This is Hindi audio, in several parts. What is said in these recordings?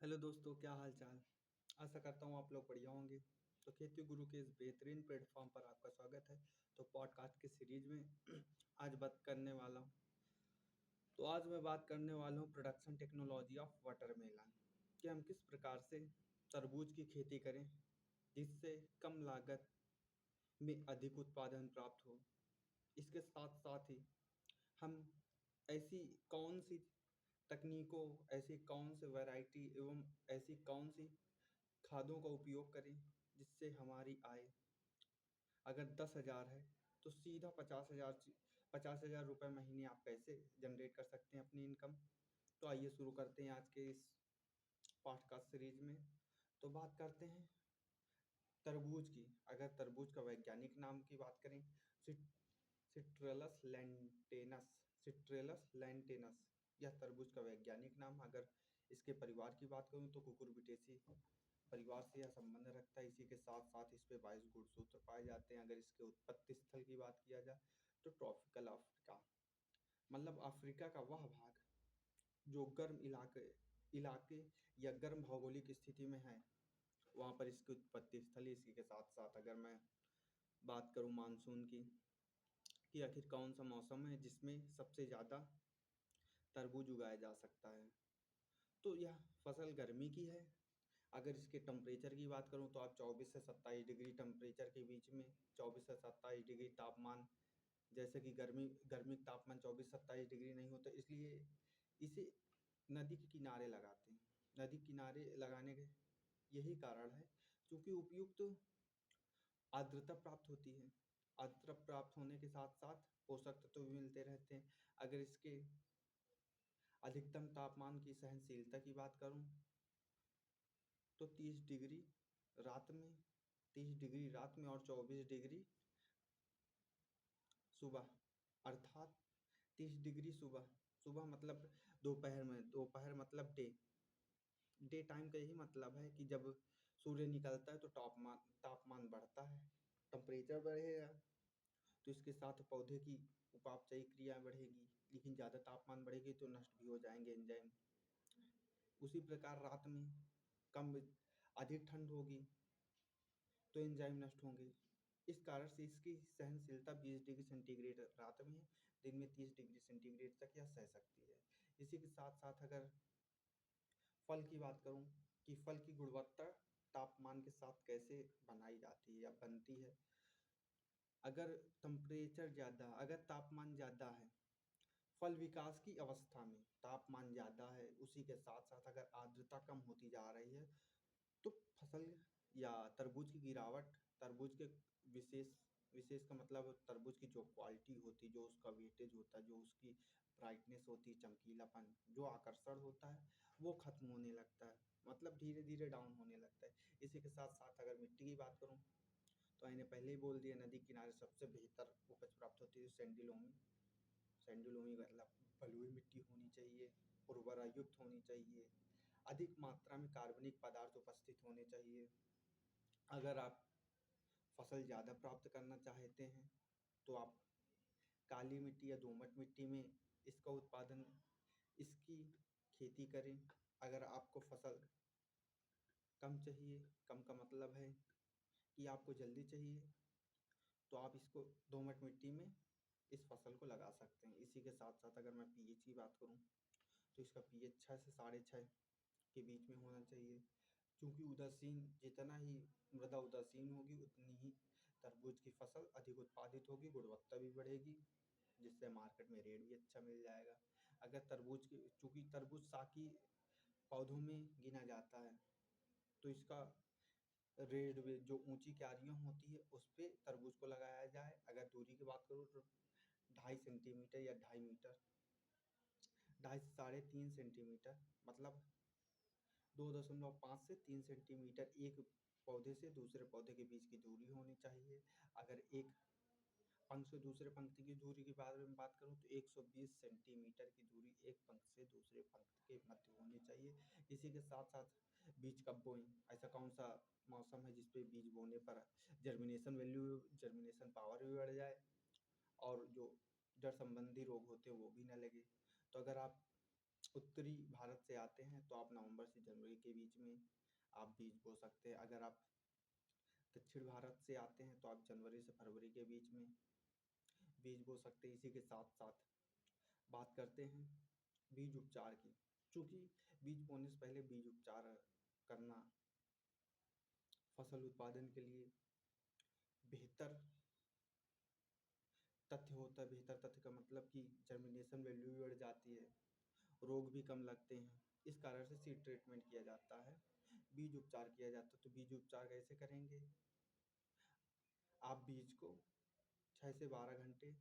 हेलो दोस्तों, क्या हाल चाल। आशा करता हूँ आप लोग बढ़िया होंगे। तो खेती गुरु के इस बेहतरीन प्लेटफॉर्म पर आपका स्वागत है। तो पॉडकास्ट की सीरीज में आज बात करने वाला हूँ। तो आज मैं बात करने वाला हूँ प्रोडक्शन टेक्नोलॉजी ऑफ वाटरमेलन, कि हम किस प्रकार से तरबूज की खेती करें जिससे कम लागत में अधिक उत्पादन प्राप्त हो। इसके साथ साथ ही हम ऐसी कौन सी तकनीकों, ऐसी कौन सी वैरायटी एवं ऐसी कौन सी खादों का उपयोग करें जिससे हमारी आय अगर 10,000 है तो सीधा 50,000 रुपये महीने आप कैसे जनरेट कर सकते हैं अपनी इनकम। तो आइए शुरू करते हैं आज के इस पॉडकास्ट सीरीज में। तो बात करते हैं तरबूज की। अगर तरबूज का वैज्ञानिक नाम की बात करें, सिट्रलस लैंटेनस, सिट्रलस लैंटेनस यह तरबूज का वैज्ञानिक नाम। अगर इसके परिवार की बात करूं तो कुकुरबिटेसी परिवार से यह संबंध रखता है। इसी के साथ साथ इस पे 22 गुणसूत्र पाए जाते हैं। अगर इसके उत्पत्ति स्थल की बात किया जाए तो ट्रॉपिकल अफ्रीका, मतलब अफ्रीका का वह भाग जो गर्म इलाके इलाके या गर्म भौगोलिक स्थिति में है, वहाँ पर इसकी उत्पत्ति स्थल है। इसी के साथ साथ अगर मैं बात करूँ मानसून की, कि आखिर कौन सा मौसम है जिसमें सबसे ज़्यादा तरबूज उगाया जा सकता है, तो यह फसल गर्मी की है। अगर इसके टेम्परेचर की बात करूं तो आप 24 से 27 डिग्री टेम्परेचर के बीच में, 24 से 27 डिग्री तापमान, जैसे कि गर्मी गर्मी का तापमान 24-27 डिग्री नहीं होता, इसलिए इसे नदी के किनारे लगाते हैं। नदी किनारे लगाने के यही कारण है क्योंकि उपयुक्त आर्द्रता प्राप्त होती है। आर्द्रता प्राप्त होने के साथ साथ पोषक तत्व भी मिलते रहते हैं। अगर इसके अधिकतम तापमान की सहनशीलता की बात करूं तो 30 डिग्री रात में, 30 डिग्री रात में और 24 डिग्री सुबह, अर्थात 30 डिग्री सुबह, सुबह मतलब दोपहर में, दोपहर मतलब डे टाइम का यही मतलब है कि जब सूर्य निकलता है तो तापमान तापमान बढ़ता है, टेम्परेचर बढ़ेगा। तो इसके साथ पौधे की उपापचयी क्रिया बढ़ेगी, लेकिन ज़्यादा तापमान बढ़ेगी तो नष्ट भी हो जाएंगे एंजाइम। उसी प्रकार रात में कम अधिक ठंड होगी तो एंजाइम नष्ट होंगे। इस कारण से इसकी सहनशीलता 20 डिग्री सेंटीग्रेड रात में है, दिन में 30 डिग्री सेंटीग्रेड तक यह सह सकती है। इसी के साथ साथ अगर फल की बात करूं कि फल की गुणवत्ता तापमान के साथ कैसे बनाई जाती है या बनती है। अगर टेम्परेचर ज़्यादा, अगर तापमान ज़्यादा है, फल विकास की अवस्था में तापमान ज़्यादा है, उसी के साथ साथ अगर आर्द्रता कम होती जा रही है तो फसल या तरबूज की गिरावट, तरबूज के विशेष विशेष का मतलब तरबूज की जो क्वालिटी होती, जो उसका वेटेज होता है, जो उसकी ब्राइटनेस होती है, चमकीलापन, जो आकर्षण होता है, वो खत्म होने लगता है, मतलब धीरे धीरे डाउन होने लगता है। इसी के साथ साथ अगर मिट्टी की बात करूँ तो मैंने पहले ही बोल दिया, नदी किनारे सबसे बेहतर उपज प्राप्त होती है सैंडी लोमी मतलब बलुई मिट्टी होनी चाहिए, उर्वरा युक्त होनी चाहिए, अधिक मात्रा में कार्बनिक पदार्थ उपस्थित होने चाहिए। अगर आप फसल ज़्यादा प्राप्त करना चाहते हैं तो आप काली मिट्टी या दोमट मिट्टी में इसका उत्पादन, इसकी खेती करें। अगर आपको फसल कम चाहिए, कम का मतलब है कि आपको जल्दी चाहिए, तो आप इसको दोमट मिट्टी में इस फसल को लगा सकते हैं। इसी के साथ साथ अगर मैं पीएच की बात करूं तो इसका पीएच 6 से 6.5 के बीच में होना चाहिए, क्योंकि उदासीन, जितना ही मृदा उदासीन होगी उतनी ही तरबूज की फसल अधिक उत्पादित होगी, गुणवत्ता भी बढ़ेगी, जिससे मार्केट में रेट भी अच्छा मिल जाएगा। अगर तरबूज की, चूँकि तरबूज साकी पौधों में गिना जाता है, तो इसका रेड वे जो ऊंची क्यारियाँ होती है उस पे तरबूज को लगाया जाए। अगर दूरी की बात करूँ तो 2.5 सेंटीमीटर या 2.5 मीटर, 2.5 से 3.5 सेंटीमीटर, मतलब 2.5 से 3 सेंटीमीटर एक पौधे से दूसरे पौधे के बीच की दूरी होनी चाहिए। अगर एक पंख से दूसरे पंक्ति की दूरी के बारे में बात करूं तो 120 सेंटीमीटर की दूरी एक पंख से दूसरे पंख के मध्य होनी चाहिए। इसी के साथ साथ बीज कब बोएं, ऐसा कौन सा मौसम है जिसपे बीज बोने पर जर्मिनेशन वैल्यू, जर्मिनेशन पावर भी बढ़ जाए और जो जड़ संबंधी रोग होते हैं वो भी ना लगे। तो अगर आप उत्तरी भारत से आते हैं तो आप नवंबर से जनवरी के बीच में आप बीज बो सकते हैं। अगर आप दक्षिण भारत से आते हैं तो आप जनवरी से फरवरी के बीच में बीज बो सकते हैं। इसी के साथ साथ बात करते हैं बीज उपचार की। चूँकि बीज बोने से पहले बीज उपचार करना फसल उत्पादन के लिए बेहतर तथ्य होता है। बेहतर तथ्य का मतलब कि जर्मिनेशन वैल्यू भी बढ़ जाती है, रोग भी कम लगते हैं। इस कारण से सीड ट्रीटमेंट किया जाता है, बीज उपचार किया जाता है। तो बीज उपचार कैसे करेंगे? आप बीज को 6 से 12 घंटे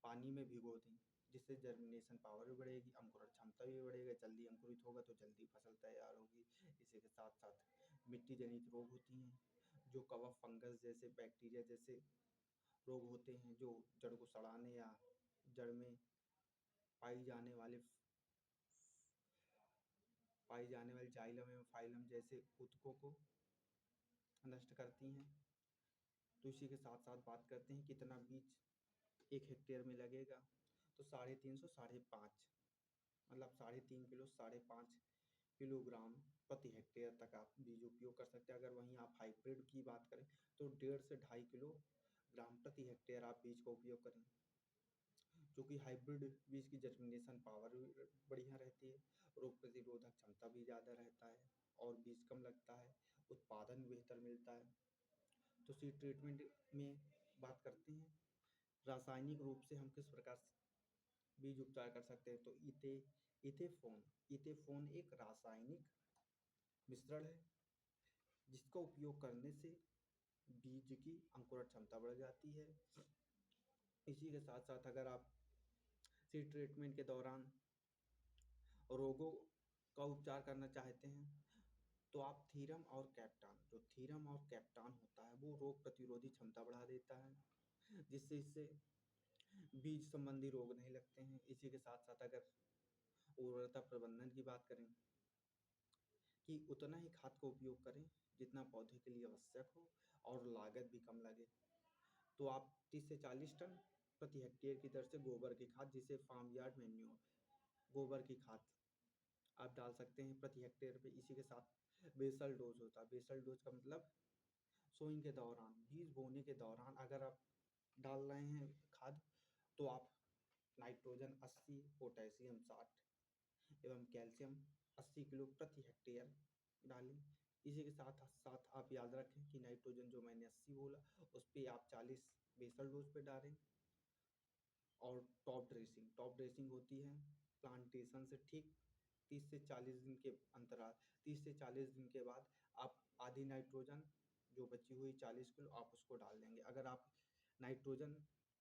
पानी में भिगो दें, जिससे जर्मिनेशन पावर भी बढ़ेगी, अंकुरण क्षमता भी बढ़ेगा, जल्दी अंकुरित होगा तो जल्दी फसल तैयार होगी। इसी के साथ साथ मिट्टी जनित रोग होती हैं, जो कवक, फंगस जैसे, बैक्टीरिया जैसे रोग होते हैं, जो जड़ को सड़ाने या जड़ में पाई जाने वाले जाइलम एवं फाइलम जैसे ऊतकों को नष्ट करती हैं। तो इसी के साथ साथ बात करते हैं कितना बीज 1 हेक्टेयर में लगेगा। तो 350 5.5 मतलब 3.5 किलो 5.5 किलोग्राम प्रति हेक्टेयर तक आप बीज उपयोग कर सकते हैं। अगर वहीं आप हाइब्रिड की बात करें तो 1.5 से 2.5 किलोग्राम प्रति हेक्टेयर आप बीज का उपयोग करें। क्योंकि हाइब्रिड बीज की जर्मिनेशन पावर भी बढ़िया रहती है, रोग प्रतिरोधक क्षमता भी ज़्यादा रहता है और बीज कम लगता है, उत्पादन बेहतर मिलता है। तो सीड ट्रीटमेंट में बात करते हैं रासायनिक रूप से हम किस प्रकार से बीज उपचार कर सकते हैं। तो इथेफोन एक रासायनिक मिश्रण है, जिसका उपयोग करने से बीज की अंकुरण क्षमता बढ़ जाती है। इसी के साथ साथ अगर आप सीड ट्रीटमेंट के दौरान रोगों का उपचार करना चाहते हैं तो आप थीरम और कैप्टान होता है, वो रोग प्रतिरोधी क्षमता बढ़ा देता है, जिससे इससे बीज संबंधी रोग नहीं लगते हैं। इसी के साथ साथ अगर उर्वरता प्रबंधन की बात करें कि उतना ही खाद का उपयोग करें जितना पौधे के लिए आवश्यक हो और लागत भी कम लगे। तो आप 30 से 40 टन प्रति हेक्टेयर की दर से गोबर की खाद, जिसे फार्म यार्ड मैन्योर, गोबर की खाद आप डाल सकते हैं प्रति हेक्टेयर पे। इसी के साथ बेसल डोज होता है। बेसल डोज का मतलब सोइंग के दौरान, बीज बोने के दौरान अगर आप डाल रहे हैं खाद, तो आप नाइट्रोजन 80, पोटेशियम 60 एवं कैल्शियम 80 किलो प्रति हेक्टेयर डालें। इसी के साथ साथ आप याद रखें कि नाइट्रोजन जो मैंने 80 बोला, उस पर आप 40 बेसल डोज पे डालें। और टॉप ड्रेसिंग होती है प्लांटेशन से ठीक 30 से 40 दिन के अंतराल, 30 से 40 दिन के बाद आप आधी नाइट्रोजन, जो बची हुई 40 किलो, आप उसको डाल देंगे। अगर आप नाइट्रोजन,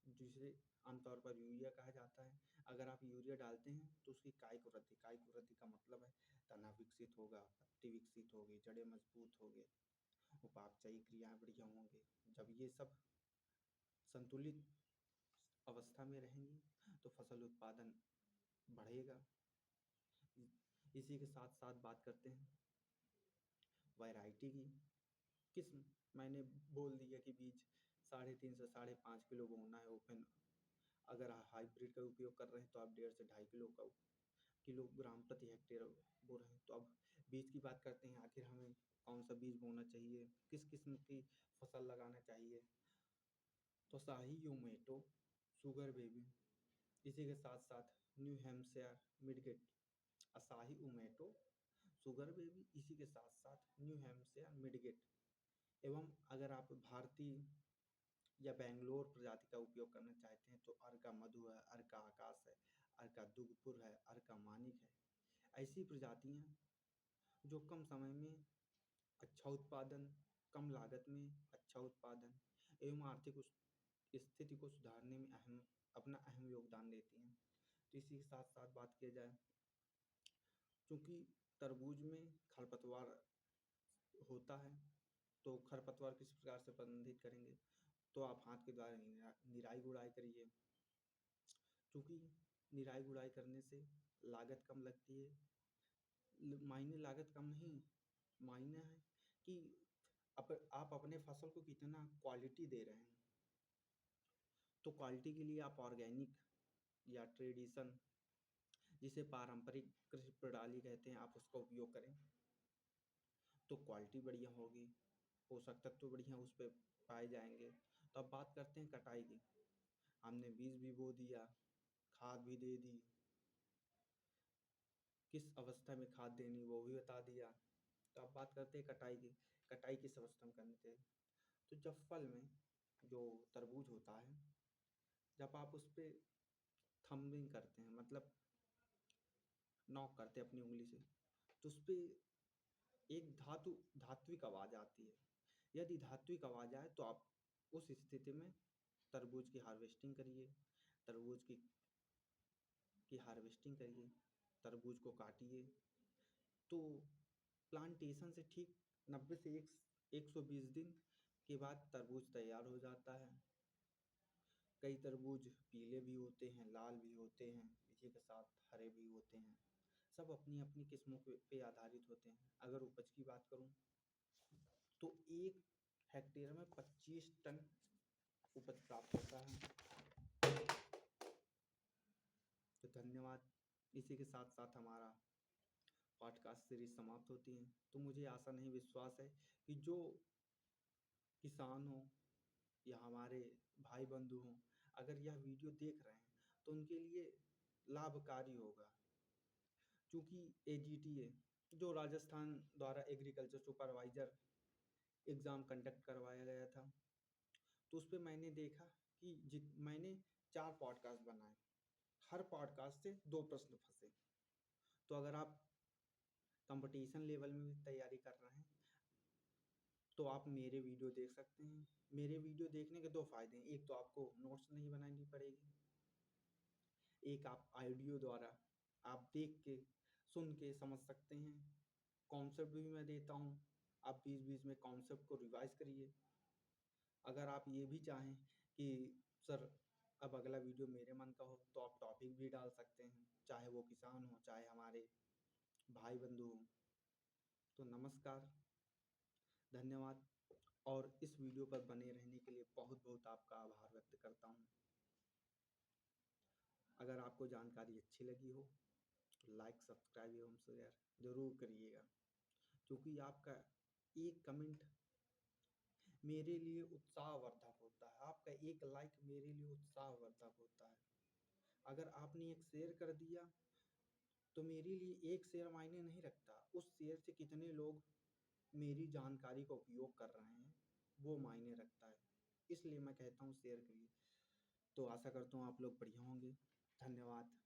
जिसे आमतौर पर यूरिया कहा जाता है, अगर आप यूरिया डालते हैं तो उसकी काय को वृद्धि का मतलब है तना विकसित होगा, पत्ती विकसित होगी, जड़ें मजबूत होंगे, उपापचयी क्रियाएं बढ़िया होंगे। जब ये सब संतुलित अवस्था में रहेंगी तो फसल उत्पादन बढ़ेगा। इसी के साथ साथ बात करते हैं वैरायटी की। किस्म मैंने बोल दिया कि बीज 3.5 से 5.5 किलो बोना है ओपन। अगर हाइब्रिड का उपयोग कर रहे हैं तो आप 1.5 से 2.5 किलोग्राम प्रति हेक्टेयर बो रहे हैं। तो अब बीज की बात करते हैं, आखिर हमें कौन सा बीज बोना चाहिए, किस किस्म की फसल लगाना चाहिए। तो शाही यूमेटो, शुगर बेबी, इसी के साथ साथ न्यू हैम्पशायर मिडगेट, असाही उमेटो, शुगर बेबी, इसी के साथ साथ न्यू हैम्पशायर मिडगेट। एवं अगर आप भारतीय या बेंगलोर प्रजाति का उपयोग करना चाहते हैं तो अर्का मधु है, अर्का आकाश है, अर्का दुगपुर है, अर्का मानिक है। ऐसी प्रजातियां जो कम समय में अच्छा उत्पादन, कम लागत में अच्छा उत्पादन एवं आर्थिक स्थिति को सुधारने में अपना अहम योगदान देती हैं। तो इसी के साथ साथ बात किया जाए, क्योंकि तरबूज में खरपतवार होता है, तो खरपतवार किस प्रकार से प्रबंधित करेंगे। तो आप हाथ के द्वारा निराई गुड़ाई करिए, क्योंकि निराई गुड़ाई करने से लागत कम लगती है। मायने लागत कम नहीं, मायने है कि आप अपने फसल को कितना क्वालिटी दे रहे हैं। तो क्वालिटी के लिए आप ऑर्गेनिक या ट्रेडिशन जिसे पारंपरिक कृषि प्रणाली कहते हैं, आप उसका उपयोग करें तो क्वालिटी बढ़िया होगी, पोषक तत्व बढ़िया उस पर पाए जाएंगे। तो अब बात करते हैं कटाई की। हमने बीज भी बो दिया, खाद भी दे दी, किस अवस्था में खाद देनी वो भी बता दिया। तो अब बात करते हैं कटाई की। कटाई किस अवस्था में करनी चाहिए? तो जब फल में जो तरबूज होता है, जब आप उस पर थंबिंग करते हैं, मतलब नॉक करते हैं अपनी उंगली से, तो उस पर एक धात्विक आवाज़ आती है। यदि धात्विक आवाज़ आए तो आप उस स्थिति में तरबूज की हार्वेस्टिंग करिए, तरबूज की हार्वेस्टिंग करिए, तरबूज को काटिए। तो प्लांटेशन से ठीक 90 से 120 दिन के बाद तरबूज तैयार हो जाता है। कई तरबूज पीले भी होते हैं, लाल भी होते हैं, इसी के साथ हरे भी होते हैं। सब अपनी अपनी किस्मों पे आधारित होते हैं। अगर उपज की बात करूं तो 1 हेक्टेयर में 25 टन उपज प्राप्त होता है। तो धन्यवाद। इसी के साथ साथ हमारा पॉडकास्ट सीरीज समाप्त होती है। तो मुझे आशा नहीं विश्वास है कि जो किसान हो या हमारे भाई बंधु हों, अगर यह वीडियो देख रहे हैं तो उनके लिए लाभकारी होगा। क्योंकि AGTA जो राजस्थान द्वारा एग्रीकल्चर सुपरवाइजर एग्ज़ाम कंडक्ट करवाया गया था, तो उस पे मैंने देखा कि मैंने 4 पॉडकास्ट बनाए, हर पॉडकास्ट से 2 प्रश्न फंसे। तो अगर आप कंपटीशन लेवल में भी तैयारी कर रहे हैं तो आप मेरे वीडियो देख सकते हैं। मेरे वीडियो देखने के 2 फ़ायदे हैं। एक तो आपको नोट्स नहीं बनानी पड़ेगी, एक आप ऑडियो द्वारा आप देख के सुन के समझ सकते हैं। कॉन्सेप्ट भी मैं देता हूँ, आप बीच बीच में कॉन्सेप्ट को रिवाइज करिए। अगर आप ये भी चाहें कि सर अब अगला वीडियो मेरे मन का हो, तो आप टॉपिक भी डाल सकते हैं, चाहे वो किसान हो चाहे हमारे भाई बंधु हों। तो नमस्कार, धन्यवाद, और इस वीडियो पर बने रहने के लिए बहुत बहुत आपका आभार व्यक्त करता हूँ। अगर आपको जानकारी अच्छी लगी हो तो लाइक, सब्सक्राइब एवं शेयर ज़रूर करिएगा, क्योंकि आपका एक कमेंट मेरे लिए उत्साहवर्धक होता है। आपका एक लाइक मेरे लिए उत्साहवर्धक होता है। अगर आपने एक शेयर कर दिया तो मेरे लिए एक शेयर मायने नहीं रखता, उस शेयर से कितने लोग मेरी जानकारी का उपयोग कर रहे हैं वो मायने रखता है। इसलिए मैं कहता हूँ शेयर करिए। तो आशा करता हूँ आप लोग बढ़िया होंगे। धन्यवाद।